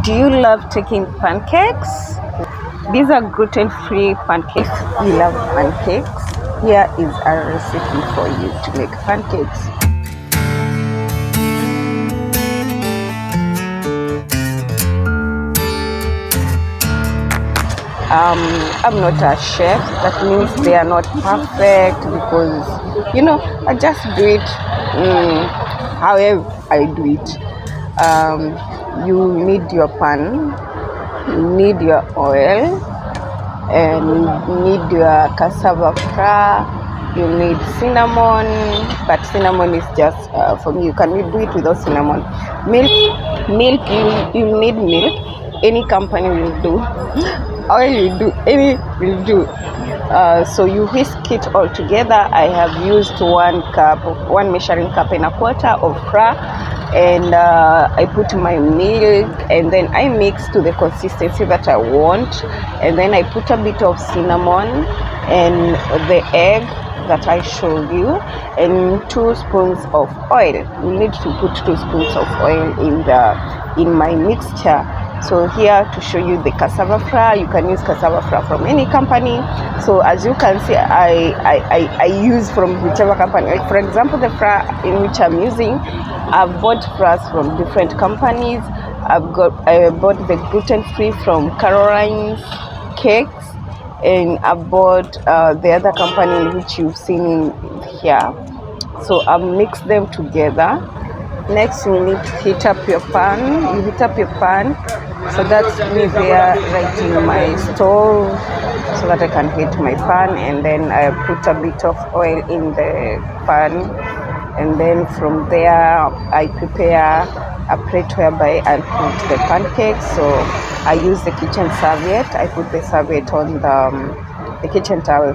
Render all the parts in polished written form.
Do you love taking pancakes? These are gluten-free pancakes. You love pancakes? Here is a recipe for you to make pancakes. I'm not a chef. That means they are not perfect because, I just do it however I do it. You need your pan, you need your oil, and you need your cassava flour, you need cinnamon, but cinnamon is just for me. You can do it without cinnamon. Milk, you need milk. Any company will do. Oil will do, any will do. So you whisk it all together. I have used 1 measuring cup and a quarter of flour, and I put my milk, and then I mix to the consistency that I want, and then I put a bit of cinnamon and the egg that I showed you, and 2 spoons of oil. You need to put 2 spoons of oil in my mixture. So here to show you the cassava flour. You can use cassava flour from any company. So as you can see, I use from whichever company. Like for example, the flour in which I'm using, I've bought flours from different companies. I bought the gluten-free from Caroline's Cakes, and I bought the other company which you've seen in here. So I mix them together. Next, you need to heat up your pan. You heat up your pan. So that's me there right in my stove, so that I can heat my pan, and then I put a bit of oil in the pan, and then from there I prepare a plate whereby I put the pancakes. So I use the kitchen serviette. I put the serviette on the kitchen towel,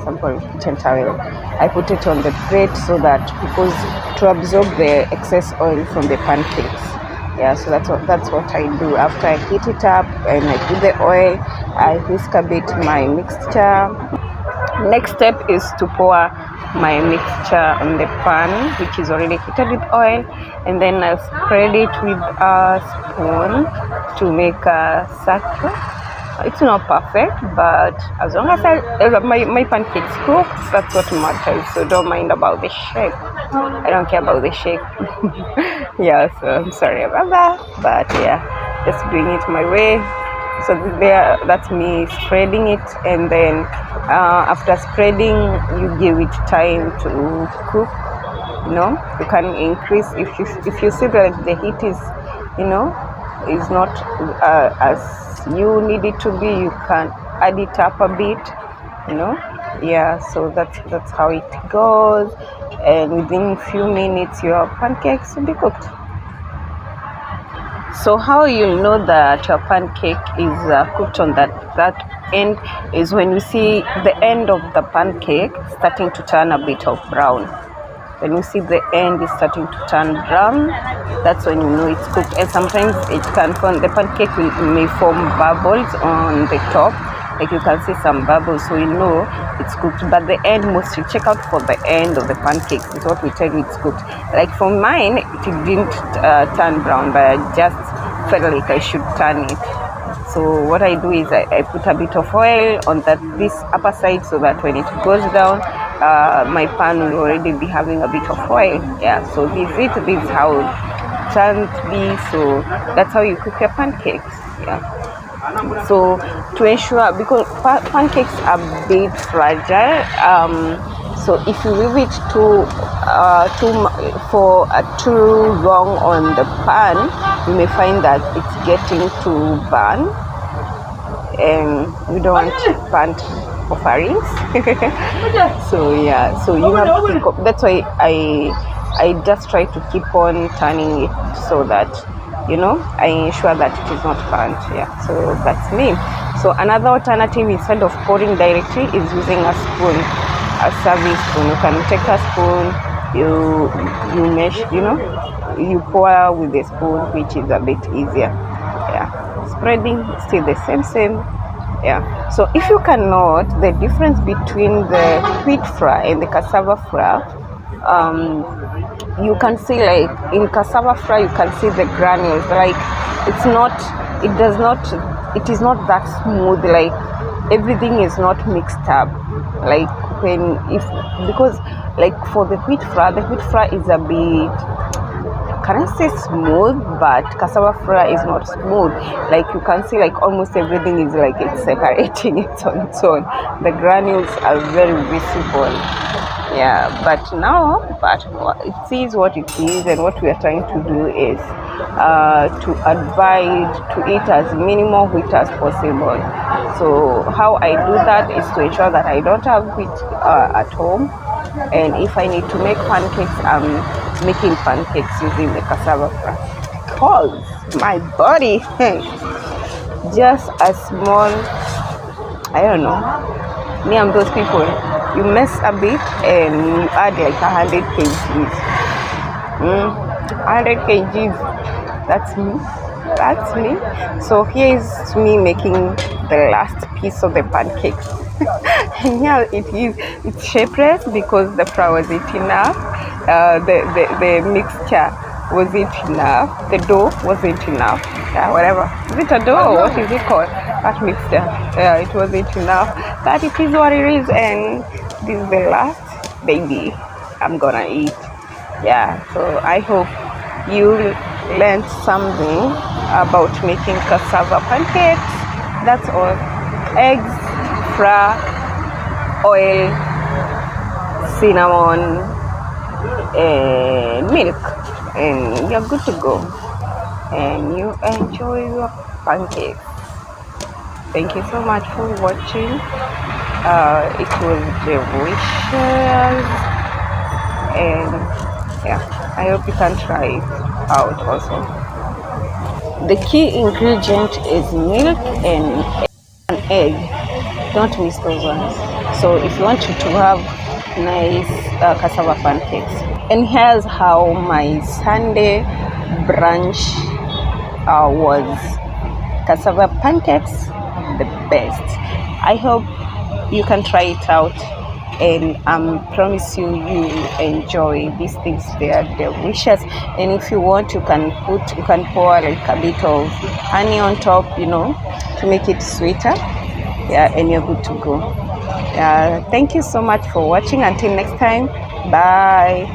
kitchen towel. I put it on the plate so that, because to absorb the excess oil from the pancakes. Yeah, so that's what I do. After I heat it up and I put the oil, I whisk a bit my mixture. Next step is to pour my mixture on the pan, which is already heated with oil, and then I spread it with a spoon to make a circle. It's not perfect, but as long as my pancakes cook, that's what matters. So don't mind about the shape. I don't care about the shape. Yeah, so I'm sorry about that, but yeah, just doing it my way. So that's me spreading it, and then after spreading, you give it time to cook. You can increase if you see that the heat is not as you need it to be. You can add it up a bit. Yeah, so that's how it goes, and within a few minutes your pancakes will be cooked. So how you'll know that your pancake is cooked on that end is when you see the end of the pancake starting to turn a bit of brown. When you see the end is starting to turn brown, that's when you know it's cooked. And sometimes it can form, the pancake may form bubbles on the top. Like you can see some bubbles, so you know it's cooked. But the end, mostly check out for the end of the pancakes. It's what we tell you it's cooked. Like for mine, it didn't turn brown, but I just felt like I should turn it. So what I do is I put a bit of oil on this upper side, so that when it goes down, my pan will already be having a bit of oil. Yeah, so this is how it can be. So that's how you cook your pancakes. Yeah. So to ensure, because pancakes are a bit fragile, so if you leave it too long on the pan, you may find that it's getting to burn, and we don't want burnt offerings. So yeah, so you have to keep, that's why I just try to keep on turning it, so that I ensure that it is not burnt. Yeah, so that's me. So another alternative, instead of pouring directly, is using a spoon, a serving spoon. You can take a spoon, you mesh, you pour with the spoon, which is a bit easier. Yeah, spreading still the same. Yeah. So if you cannot, the difference between the wheat flour and the cassava flour, you can see, like in cassava flour, you can see the granules. Like it's not it is not that smooth, like everything is not mixed up, like because like for the wheat flour is a bit, can I say smooth, but cassava flour is not smooth. Like you can see, like almost everything is like it's separating it on its own. The granules are very visible. Yeah, but it is what it is, and what we are trying to do is to advise to eat as minimal wheat as possible. So how I do that is to ensure that I don't have wheat at home, and if I need to make pancakes, I'm making pancakes using the cassava flour. Cause my body just a small, I don't know, me and those people, you mess a bit and you add like 100 kgs. 100 kgs, that's me. So here is me making the last piece of the pancakes. And yeah, it's shapeless because the flour wasn't enough, the mixture wasn't enough, the dough wasn't enough, whatever, is it a dough, what is it called, that mixture, it wasn't enough, but it is what it is, and this is the last baby I'm gonna eat. Yeah, so I hope you learned something about making cassava pancakes. That's all. Eggs, flour, oil, cinnamon, and milk, and you're good to go, and you enjoy your pancakes. Thank you so much for watching. It was delicious, and yeah, I hope you can try it out also. The key ingredient is milk and an egg. Don't miss those ones. So if you want to have nice cassava pancakes. And here's how my Sunday brunch was. Cassava pancakes, the best. I hope you can try it out, and I promise you enjoy these things. They are delicious, and if you want, you can pour like a bit of honey on top, to make it sweeter. Yeah, and you're good to go. Thank you so much for watching. Until next time, bye.